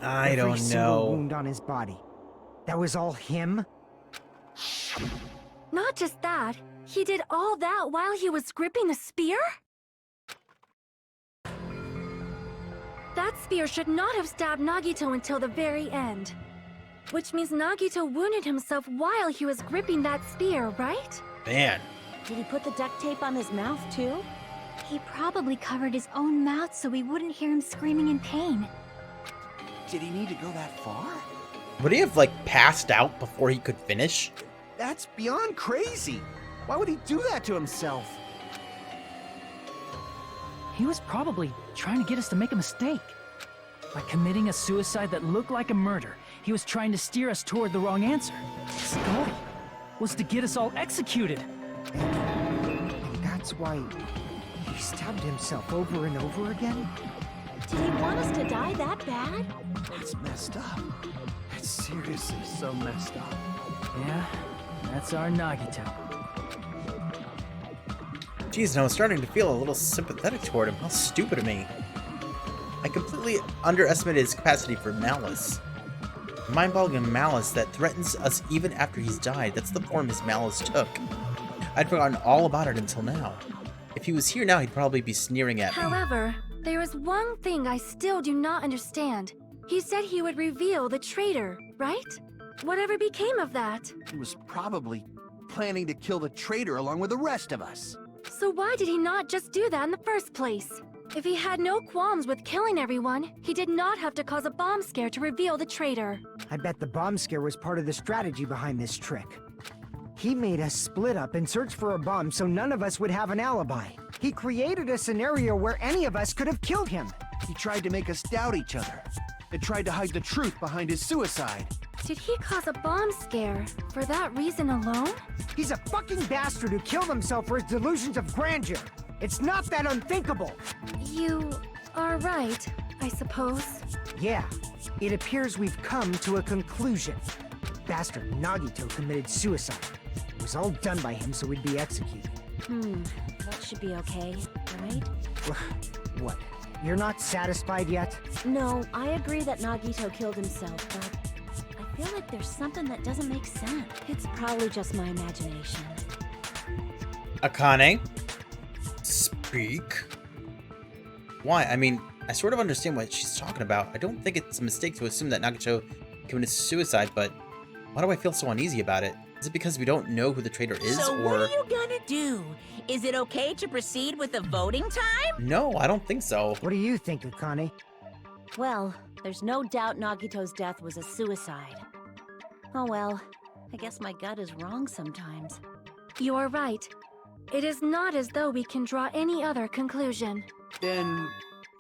I Every don't single know. wound on his body. That was all him? Not just that, he did all that while he was gripping the spear? That spear should not have stabbed Nagito until the very end. Which means Nagito wounded himself while he was gripping that spear, right? Man. Did he put the duct tape on his mouth too? He probably covered his own mouth so we wouldn't hear him screaming in pain. Did he need to go that far? Would he have, like, passed out before he could finish? That's beyond crazy. Why would he do that to himself? He was probably trying to get us to make a mistake. By committing a suicide that looked like a murder, he was trying to steer us toward the wrong answer. His goal was to get us all executed. And that's why he stabbed himself over and over again? Did he want us to die that bad? That's messed up. That's seriously so messed up. Yeah, that's our Nagito. Jeez, and I was starting to feel a little sympathetic toward him. How stupid of me. I completely underestimated his capacity for malice. Mind-boggling malice that threatens us even after he's died. That's the form his malice took. I'd forgotten all about it until now. If he was here now, he'd probably be sneering at me. However, there is one thing I still do not understand. He said he would reveal the traitor, right? Whatever became of that? He was probably planning to kill the traitor along with the rest of us. So why did he not just do that in the first place? If he had no qualms with killing everyone, he did not have to cause a bomb scare to reveal the traitor. I bet the bomb scare was part of the strategy behind this trick. He made us split up and search for a bomb so none of us would have an alibi. He created a scenario where any of us could have killed him. He tried to make us doubt each other and tried to hide the truth behind his suicide. Did he cause a bomb scare for that reason alone? He's a fucking bastard who killed himself for his delusions of grandeur. It's not that unthinkable. You are right, I suppose. Yeah, it appears we've come to a conclusion. Bastard Nagito committed suicide. It was all done by him so we'd be executed. That should be okay, right? What? You're not satisfied yet? No, I agree that Nagito killed himself, but I feel like there's something that doesn't make sense. It's probably just my imagination. Akane? Speak? Why? I mean, I sort of understand what she's talking about. I don't think it's a mistake to assume that Nagito committed suicide, but why do I feel so uneasy about it? Is it because we don't know who the traitor is, So or... what are you gonna do? Is it okay to proceed with the voting time? No, I don't think so. What do you think, Akane? Well, there's no doubt Nagito's death was a suicide. Oh well, I guess my gut is wrong sometimes. You are right. It is not as though we can draw any other conclusion. Then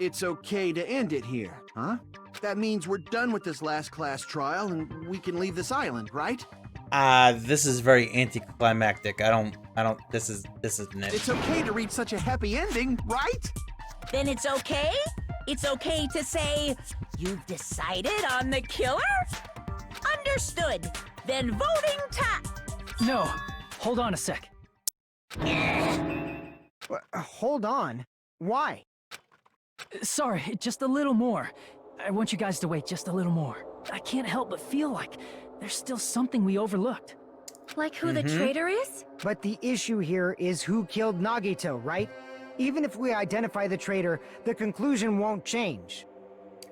it's okay to end it here, huh? That means we're done with this last class trial and we can leave this island, right? This is very anticlimactic. I don't, this isn't it. It's okay to reach such a happy ending, right? Then it's okay? It's okay to say, you've decided on the killer? Understood. Then voting time. No, hold on a sec. Hold on. Why? Sorry, just a little more. I want you guys to wait just a little more. I can't help but feel like there's still something we overlooked. Like who the traitor is? But the issue here is who killed Nagito, right? Even if we identify the traitor, the conclusion won't change.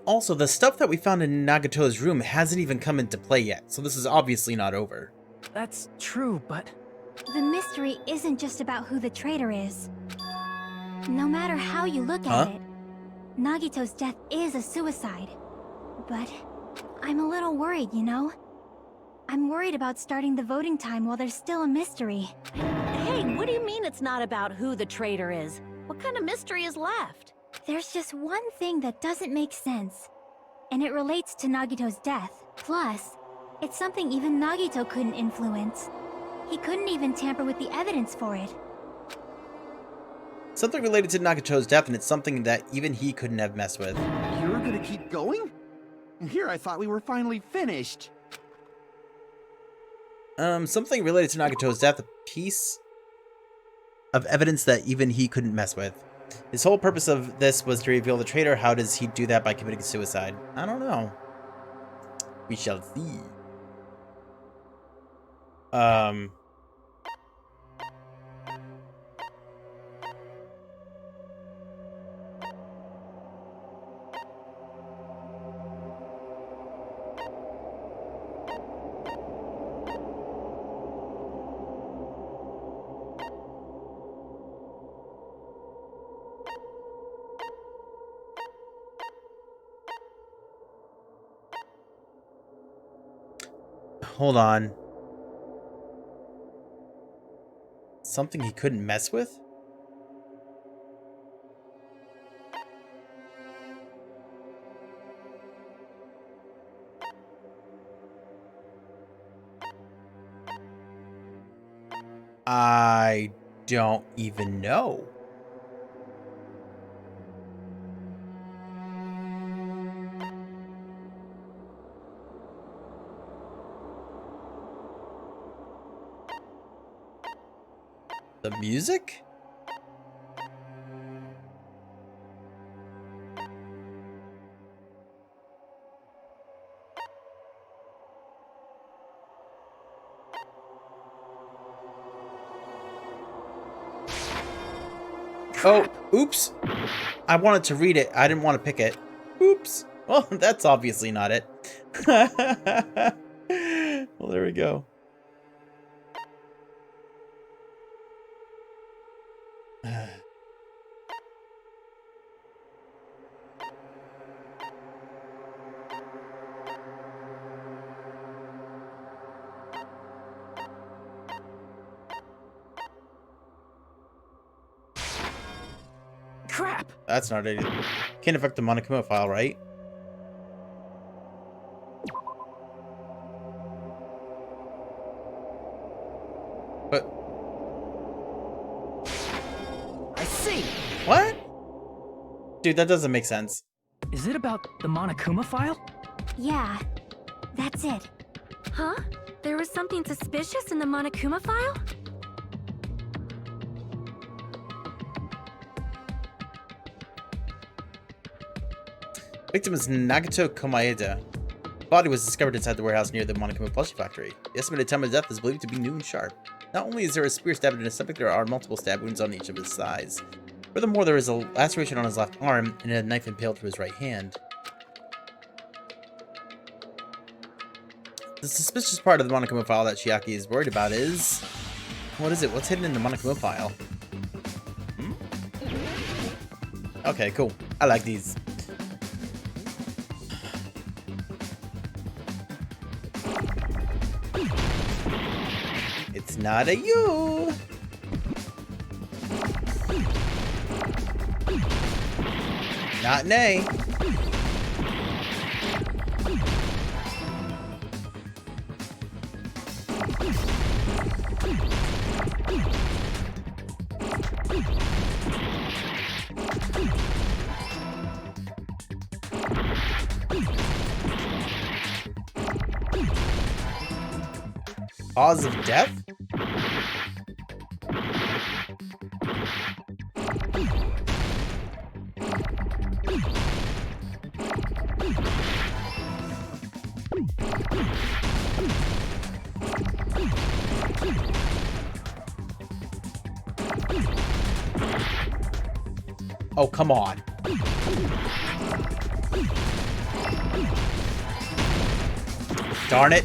Also, the stuff that we found in Nagito's room hasn't even come into play yet, so this is obviously not over. That's true, but... The mystery isn't just about who the traitor is. No matter how you look at it, Nagito's death is a suicide. But I'm a little worried, you know? I'm worried about starting the voting time while there's still a mystery. Hey, what do you mean it's not about who the traitor is? What kind of mystery is left? There's just one thing that doesn't make sense, and it relates to Nagito's death. Plus, it's something even Nagito couldn't influence. He couldn't even tamper with the evidence for it. Something related to Nagito's death, and it's something that even he couldn't have messed with. You're gonna keep going? Here I thought we were finally finished. Something related to Nagito's death, a piece of evidence that even he couldn't mess with. His whole purpose of this was to reveal the traitor. How does he do that by committing suicide? I don't know. We shall see. Hold on. Something he couldn't mess with? I don't even know. The music? Oh, oops. I wanted to read it. I didn't want to pick it. Oops. Well, that's obviously not it. Well, there we go. Crap! That's not it. Can't affect the Monokuma file, right? But I see! what? Dude, that doesn't make sense. Is it about the Monokuma file? Yeah, that's it. Huh? There was something suspicious in the Monokuma file? Victim is Nagito Komaeda. Body was discovered inside the warehouse near the Monokuma plushie factory. The estimated time of death is believed to be noon sharp. Not only is there a spear stabbed in his stomach, there are multiple stab wounds on each of his thighs. Furthermore, there is a laceration on his left arm and a knife impaled to his right hand. The suspicious part of the Monokuma file that Chiaki is worried about is... what is it? What's hidden in the Monokuma file? Hmm? Okay, cool. I like these. It's not a you. Not nay. Cause of death? Oh, come on. Darn it.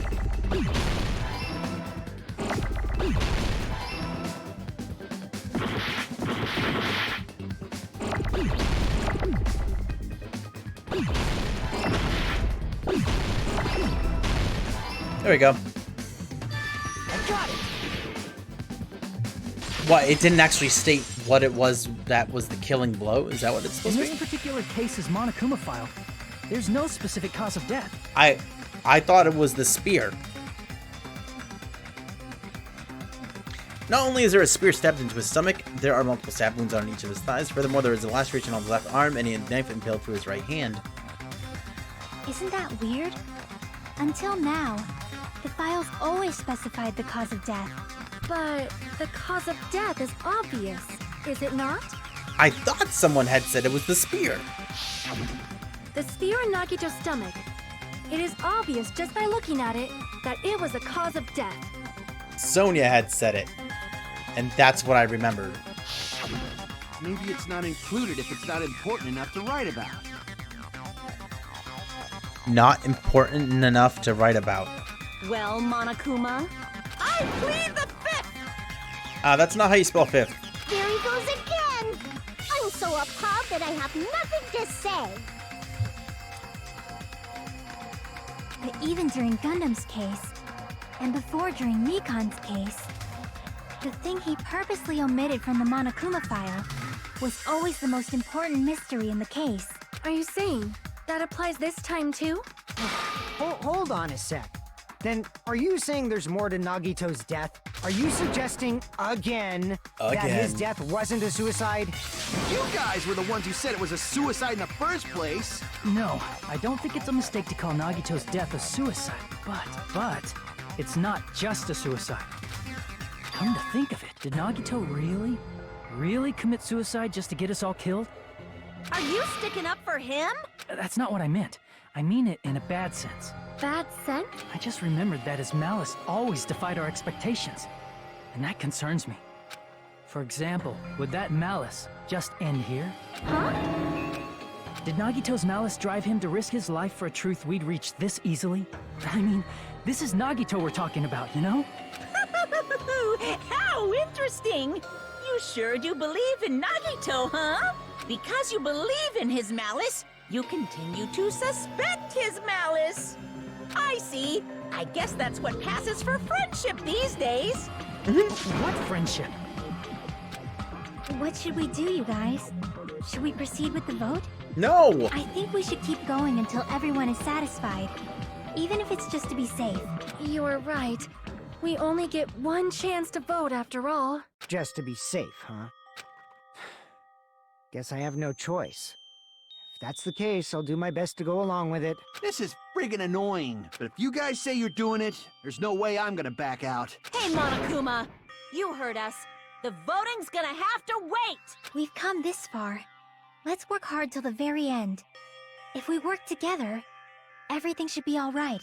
There we go. I got it! What, it didn't actually state what it was that was the killing blow? Is that what it's supposed In to this be? particular case's Monokuma file, there's no specific cause of death. I thought it was the spear. Not only is there a spear stabbed into his stomach, there are multiple stab wounds on each of his thighs. Furthermore, there is a laceration on his left arm and a knife impaled through his right hand. Isn't that weird? Until now, the files always specified the cause of death. But the cause of death is obvious, is it not? I thought someone had said it was the spear. The spear in Nagito's stomach. It is obvious just by looking at it that it was a cause of death. Sonia had said it. And that's what I remembered. Maybe it's not included if it's not important enough to write about. Not important enough to write about. Well, Monokuma, I plead the fifth! That's not how you spell fifth. There he goes again! I'm so appalled that I have nothing to say. But even during Gundam's case, and before during Nikon's case, the thing he purposely omitted from the Monokuma file was always the most important mystery in the case. Are you saying that applies this time too? Hold on a sec. Then, are you saying there's more to Nagito's death? Are you suggesting again that his death wasn't a suicide? You guys were the ones who said it was a suicide in the first place. No, I don't think it's a mistake to call Nagito's death a suicide, but it's not just a suicide. Come to think of it, did Nagito really commit suicide just to get us all killed? are you sticking up for him? That's not what I meant. I mean it in a bad sense. Bad scent? I just remembered that his malice always defied our expectations, and that concerns me. For example, would that malice just end here? Huh? Did Nagito's malice drive him to risk his life for a truth we'd reach this easily? I mean, this is Nagito we're talking about, you know? How interesting! You sure do believe in Nagito, huh? Because you believe in his malice, you continue to suspect his malice. I see. I guess that's what passes for friendship these days. What friendship? What should we do, you guys? Should we proceed with the vote? No! I think we should keep going until everyone is satisfied, even if it's just to be safe. You're right. We only get one chance to vote after all. Just to be safe, huh? Guess I have no choice. If that's the case, I'll do my best to go along with it. This is friggin' annoying, but if you guys say you're doing it, there's no way I'm gonna back out. Hey, Monokuma, you heard us. The voting's gonna have to wait! We've come this far. Let's work hard till the very end. If we work together, everything should be all right.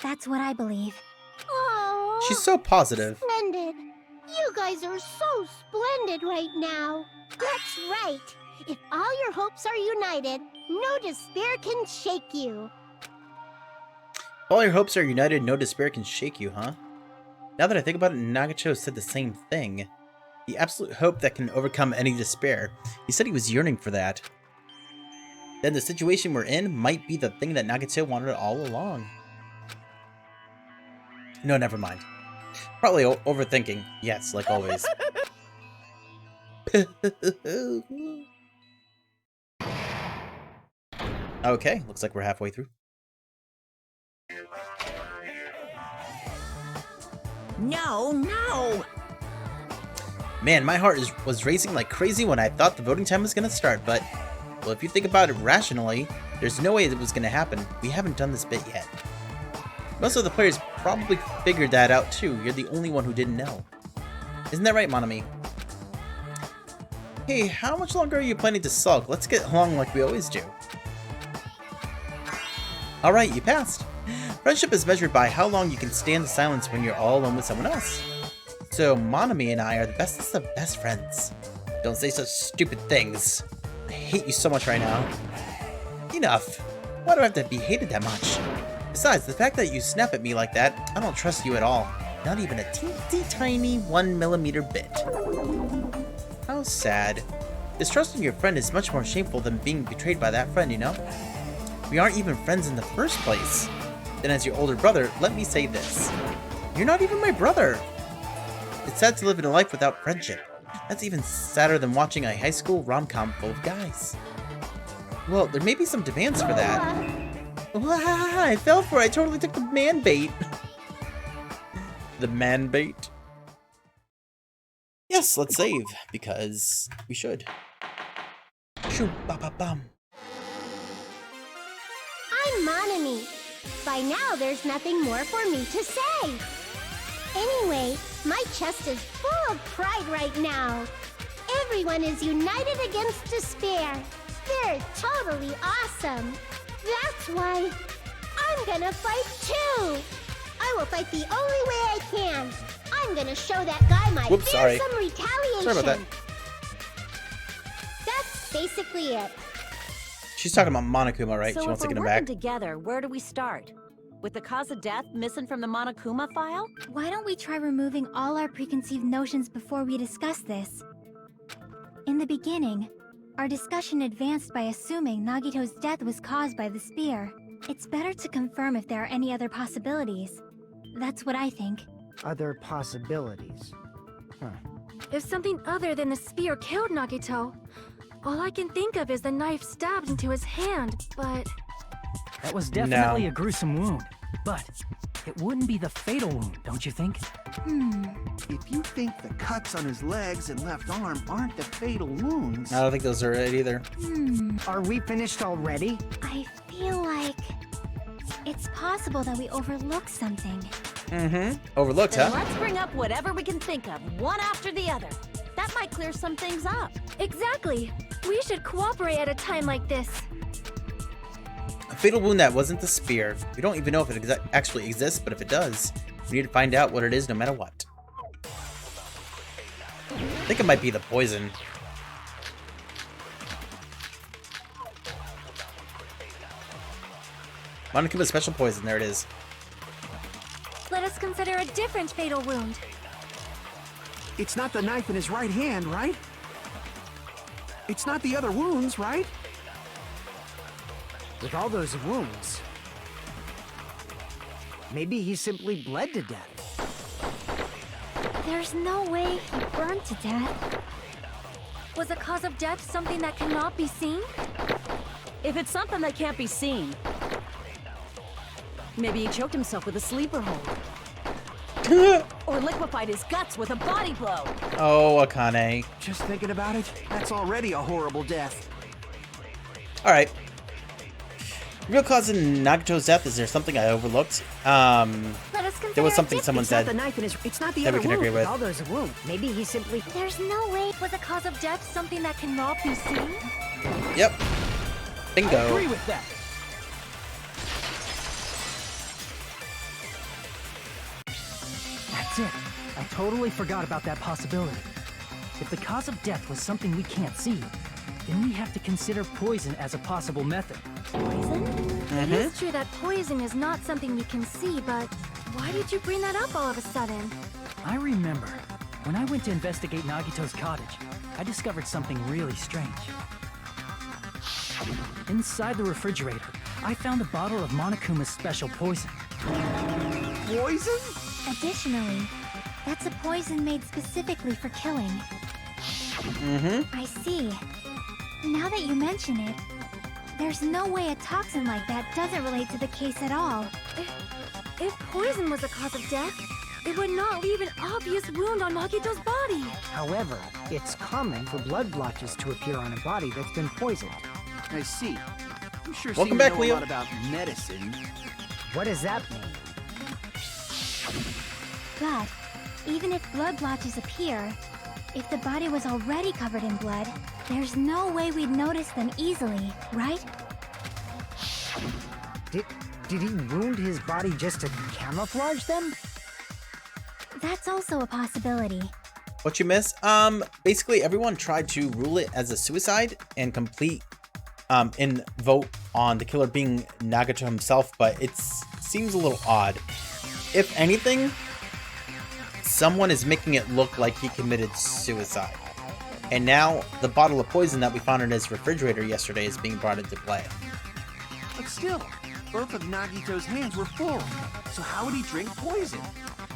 That's what I believe. Oh, She's so positive. splendid. You guys are so splendid right now. That's right. If all your hopes are united, no despair can shake you. If all your hopes are united, no despair can shake you, huh? Now that I think about it, Nagacho said the same thing. The absolute hope that can overcome any despair. He said he was yearning for that. Then the situation we're in might be the thing that Nagato wanted all along. No, never mind. Probably overthinking. Yes, like always. Okay, looks like we're halfway through. No! Man, my heart was racing like crazy when I thought the voting time was gonna start, but, well, if you think about it rationally, there's no way it was gonna happen. We haven't done this bit yet. Most of the players probably figured that out too. You're the only one who didn't know. Isn't that right, Monami? Hey, how much longer are you planning to sulk? Let's get along like we always do. Alright, you passed. Friendship is measured by how long you can stand the silence when you're all alone with someone else. So, Monami and I are the bestest of best friends. Don't say such stupid things. I hate you so much right now. Enough. Why do I have to be hated that much? Besides, the fact that you snap at me like that, I don't trust you at all. Not even a teensy tiny 1mm bit. How sad. Distrusting your friend is much more shameful than being betrayed by that friend, you know? We aren't even friends in the first place. Then as your older brother, let me say this. You're not even my brother. It's sad to live in a life without friendship. That's even sadder than watching a high school rom-com full of guys. Well, there may be some demands for that. I fell for it. I totally took the man bait. The man bait? Yes, let's save, because we should. Shoo, ba ba bum. I'm Monami. By now, there's nothing more for me to say. Anyway, my chest is full of pride right now. Everyone is united against despair. They're totally awesome. That's why I'm gonna fight too. I will fight the only way I can. I'm gonna show that guy my fearsome retaliation. Sorry about that. That's basically it. She's talking about Monokuma, right? So She wants to if get we're him working back. together, where do we start? With the cause of death missing from the Monokuma file? Why don't we try removing all our preconceived notions before we discuss this? In the beginning, our discussion advanced by assuming Nagito's death was caused by the spear. It's better to confirm if there are any other possibilities. That's what I think. Other possibilities. Huh. If something other than the spear killed Nagito, all I can think of is the knife stabbed into his hand, but... That was definitely a gruesome wound, but it wouldn't be the fatal wound, don't you think? If you think the cuts on his legs and left arm aren't the fatal wounds... I don't think those are it either. Are we finished already? I feel like it's possible that we overlooked something. Overlooked, Then huh? let's bring up whatever we can think of, one after the other. That might clear some things up. Exactly! We should cooperate at a time like this. A fatal wound that wasn't the spear. We don't even know if it actually exists, but if it does, we need to find out what it is no matter what. I think it might be the poison. Monokuma's special poison, there it is. Let us consider a different fatal wound. It's not the knife in his right hand, right? It's not the other wounds, right? With all those wounds, maybe he simply bled to death. There's no way he burned to death. Was the cause of death something that cannot be seen? If it's something that can't be seen, maybe he choked himself with a sleeper hold. Or liquefied his guts with a body blow. Oh, Akane. Just thinking about it, that's already a horrible death. Alright. Real cause of Nagito's death, is there something I overlooked? Let us consider There was a something different- someone It's not said the knife in his. It's not the that we other can wound. agree with. With all those wounds, maybe he simply. There's no way. Was the cause of death something that cannot be seen? Yep. I Bingo. agree with that. That's it. I totally forgot about that possibility. If the cause of death was something we can't see, then we have to consider poison as a possible method. Poison? It is true that poison is not something we can see, but why did you bring that up all of a sudden? I remember, when I went to investigate Nagito's cottage, I discovered something really strange. Inside the refrigerator, I found a bottle of Monokuma's special poison. Poison? Additionally, that's a poison made specifically for killing. I see. Now that you mention it, there's no way a toxin like that doesn't relate to the case at all. If poison was the cause of death, it would not leave an obvious wound on Nagito's body. However, it's common for blood blotches to appear on a body that's been poisoned. I see. You sure Welcome seem back, to know Leo. a lot about medicine. What does that mean? But even if blood blotches appear, if the body was already covered in blood, there's no way we'd notice them easily, right? Did he wound his body just to camouflage them? That's also a possibility. What you miss? Basically everyone tried to rule it as a suicide and and vote on the killer being Nagito himself, but it seems a little odd. If anything, someone is making it look like he committed suicide. And now the bottle of poison that we found in his refrigerator yesterday is being brought into play. But still, both of Nagito's hands were full. So how would he drink poison?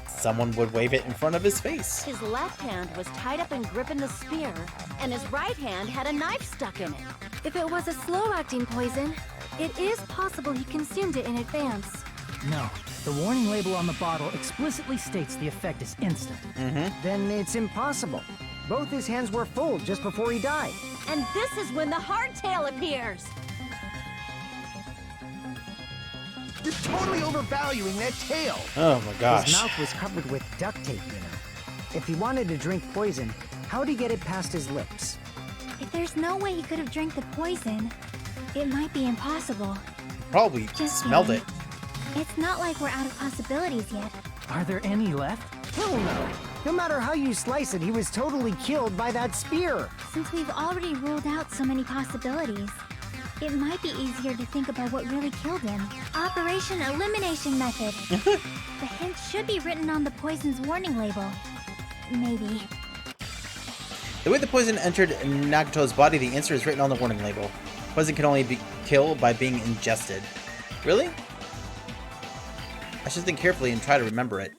Someone would wave it in front of his face. His left hand was tied up and gripping the spear, and his right hand had a knife stuck in it. If it was a slow-acting poison, it is possible he consumed it in advance. No, the warning label on the bottle explicitly states the effect is instant. Then it's impossible. Both his hands were full just before he died. And this is when the hardtail appears. You're totally overvaluing that tail. Oh my His gosh. mouth was covered with duct tape, you know. If he wanted to drink poison, how'd he get it past his lips? If there's no way he could have drank the poison, it might be impossible. probably Just smelled kidding. it. It's not like we're out of possibilities yet. Are there any left? Hell no. No matter how you slice it, he was totally killed by that spear. Since we've already ruled out so many possibilities, it might be easier to think about what really killed him. Operation Elimination Method. The hint should be written on the poison's warning label. Maybe. The way the poison entered Nagito's body, the answer is written on the warning label. Poison can only be killed by being ingested. Really? I should think carefully and try to remember it.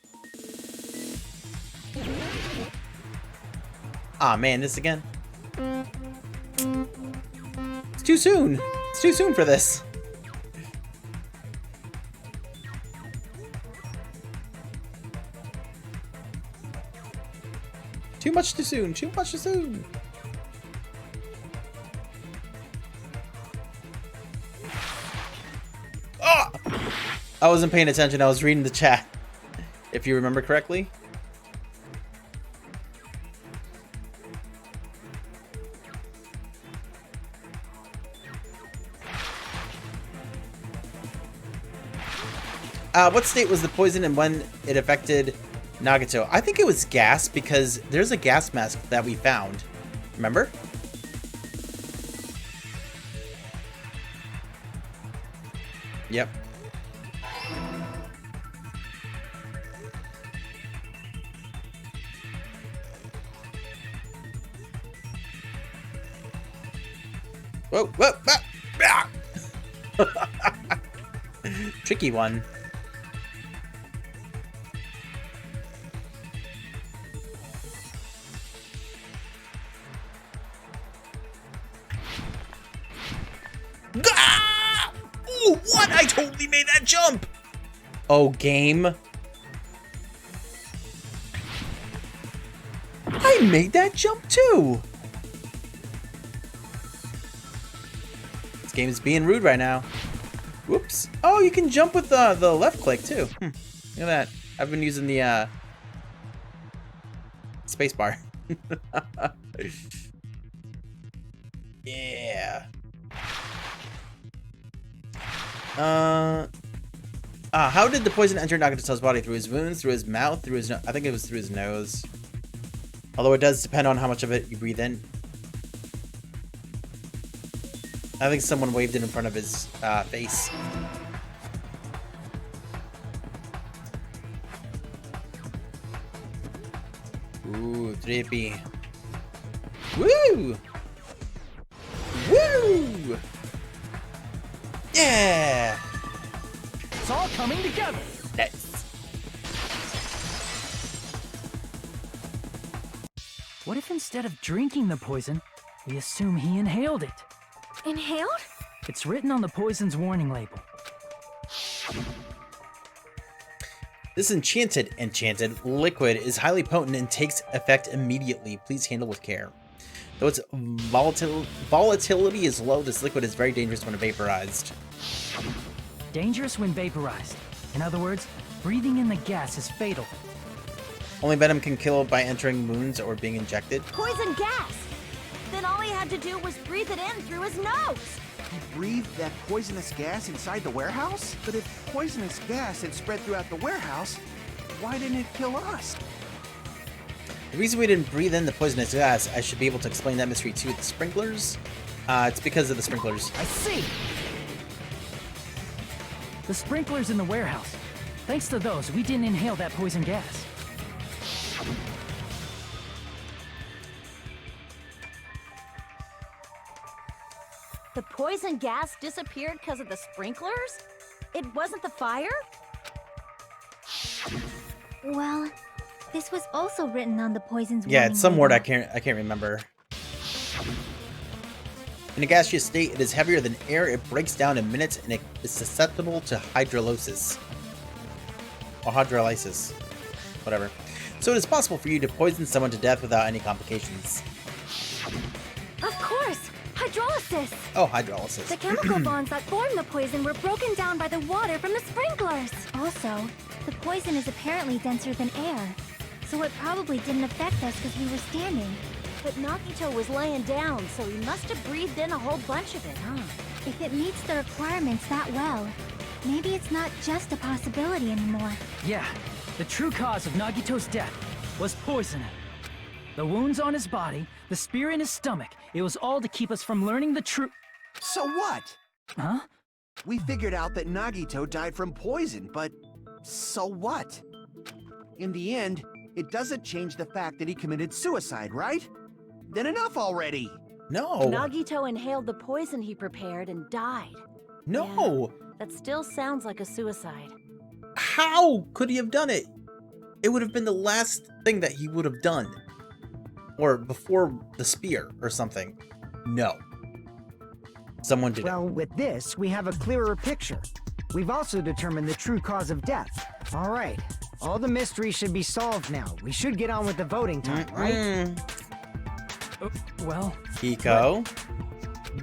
Ah, man, this again? It's too soon! It's too soon for this! Too much too soon! Too much too soon! Ah! I wasn't paying attention, I was reading the chat. If you remember correctly. What state was the poison and when it affected Nagito? I think it was gas because there's a gas mask that we found. Remember? Yep. Whoa, whoa, ah! Tricky one. Ah! Ooh, what? I totally made that jump! Oh, game. I made that jump too! This game is being rude right now. Whoops. Oh, you can jump with the left click too. Look at that. I've been using the space bar. Yeah. How did the poison enter Nagito's body? Through his wounds, through his mouth, through his I think it was through his nose. Although it does depend on how much of it you breathe in. I think someone waved it in front of his face. Ooh, trippy. Woo! Woo! Yeah! It's all coming together. Nice. What if instead of drinking the poison, we assume he inhaled it? Inhaled? It's written on the poison's warning label. This enchanted liquid is highly potent and takes effect immediately. Please handle with care. Though its volatility is low, this liquid is very dangerous when vaporized. Dangerous when vaporized. In other words, breathing in the gas is fatal. Only venom can kill by entering wounds or being injected. Poison gas! Then all he had to do was breathe it in through his nose! He breathed that poisonous gas inside the warehouse? But if poisonous gas had spread throughout the warehouse, why didn't it kill us? The reason we didn't breathe in the poisonous gas, I should be able to explain that mystery to the sprinklers. It's because of the sprinklers. I see! The sprinklers in the warehouse. Thanks to those, we didn't inhale that poison gas. The poison gas disappeared because of the sprinklers? It wasn't the fire? Well, this was also written on the poison's Yeah, warning it's some word label. I can't remember. In a gaseous state, it is heavier than air, it breaks down in minutes, and it is susceptible to hydrolysis. Or hydrolysis. Whatever. So it is possible for you to poison someone to death without any complications. Of course! Hydrolysis! Oh, hydrolysis. The chemical bonds that form the poison were broken down by the water from the sprinklers. Also, the poison is apparently denser than air, so it probably didn't affect us because we were standing. But Nagito was laying down, so he must have breathed in a whole bunch of it, huh? If it meets the requirements that well, maybe it's not just a possibility anymore. Yeah, the true cause of Nagito's death was poisoning. The wounds on his body, the spear in his stomach, it was all to keep us from learning the truth. So what? Huh? We figured out that Nagito died from poison, but so what? In the end, it doesn't change the fact that he committed suicide, right? Then enough already! No. Nagito inhaled the poison he prepared and died. No. Yeah, that still sounds like a suicide. How could he have done it? It would have been the last thing that he would have done. Or before the spear or something. No. Someone did Well, it. with this, we have a clearer picture. We've also determined the true cause of death. All right. All the mysteries should be solved now. We should get on with the voting time, right? Well, Hiko?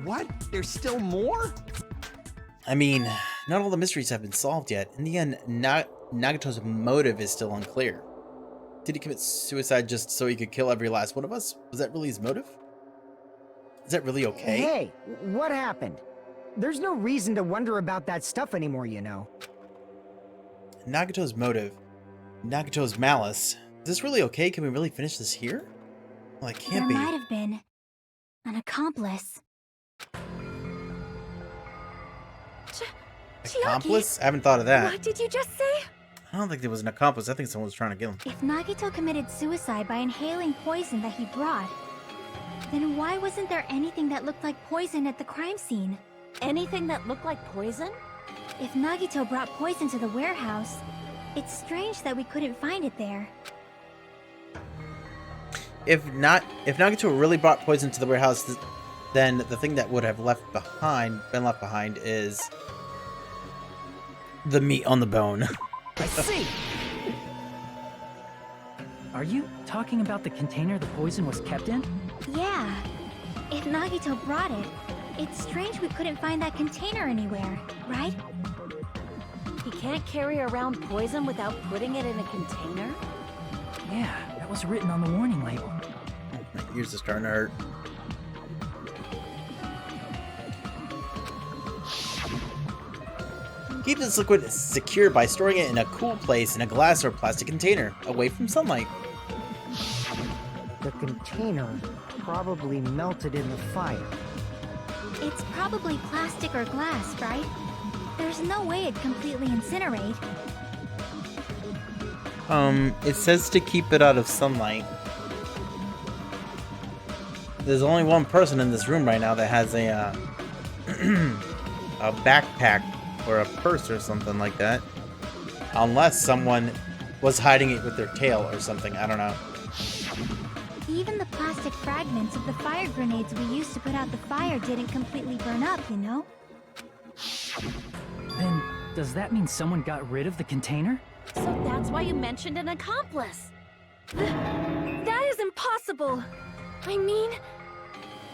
What? There's still more? I mean, not all the mysteries have been solved yet. In the end, Nagito's motive is still unclear. Did he commit suicide just so he could kill every last one of us? Was that really his motive? Is that really okay? Hey, what happened? There's no reason to wonder about that stuff anymore, you know. Nagito's motive. Nagito's malice. Is this really okay? Can we really finish this here? Well, it can't There be. might have been an accomplice. Accomplice? I haven't thought of that. What did you just say? I don't think there was an accomplice. I think someone was trying to kill him. If Nagito committed suicide by inhaling poison that he brought, then why wasn't there anything that looked like poison at the crime scene? Anything that looked like poison? If Nagito brought poison to the warehouse, it's strange that we couldn't find it there. If Nagito really brought poison to the warehouse, then the thing that would have been left behind is the meat on the bone. I see! Are you talking about the container the poison was kept in? Yeah. If Nagito brought it, it's strange we couldn't find that container anywhere, right? He can't carry around poison without putting it in a container? Yeah, that was written on the warning label. My ears are starting to hurt. Keep this liquid secure by storing it in a cool place in a glass or plastic container, away from sunlight. The container probably melted in the fire. It's probably plastic or glass, right? There's no way it'd completely incinerate. It says to keep it out of sunlight. There's only one person in this room right now that has a a backpack or a purse or something like that. Unless someone was hiding it with their tail or something, I don't know. Even the plastic fragments of the fire grenades we used to put out the fire didn't completely burn up, you know? Then, does that mean someone got rid of the container? So that's why you mentioned an accomplice. That is impossible. I mean,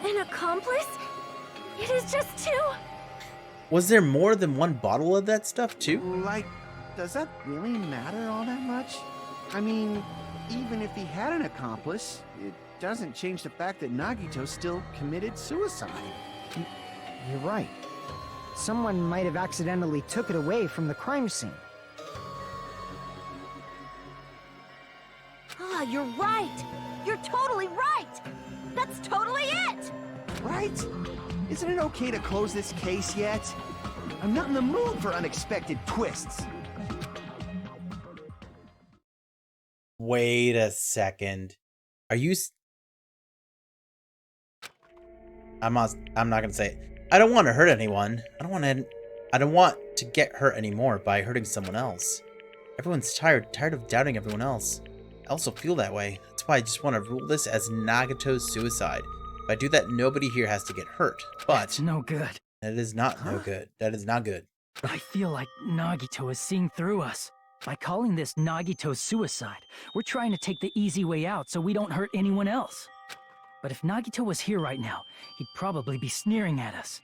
an accomplice? It is just two. Was there more than one bottle of that stuff too? Like, does that really matter all that much? I mean, even if he had an accomplice, it doesn't change the fact that Nagito still committed suicide. You're right. Someone might have accidentally took it away from the crime scene. Ah, you're right. You're totally right. That's totally it. Right? Isn't it okay to close this case yet? I'm not in the mood for unexpected twists. Wait a second. Are you... I'm not gonna say it. I don't want to hurt anyone. I don't want to get hurt anymore by hurting someone else. Everyone's tired of doubting everyone else. I also feel that way. That's why I just want to rule this as Nagito's suicide. If I do that, nobody here has to get hurt. But It's no good. that is not no good. That is not good. I feel like Nagito is seeing through us. By calling this Nagito's suicide, we're trying to take the easy way out so we don't hurt anyone else. But if Nagito was here right now, he'd probably be sneering at us.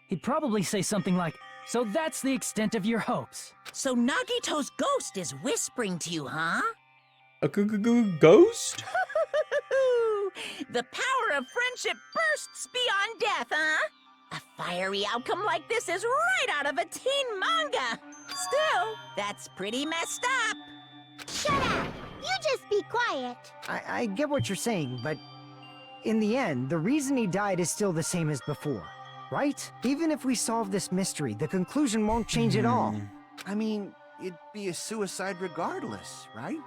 He'd probably say something like, "So that's the extent of your hopes." So Nagito's ghost is whispering to you, huh? A ghost? The power of friendship bursts beyond death, huh? A fiery outcome like this is right out of a teen manga. Still, that's pretty messed up. Shut up! You just be quiet. I get what you're saying, but in the end, the reason he died is still the same as before, right? Even if we solve this mystery, the conclusion won't change at all. I mean, it'd be a suicide regardless, right?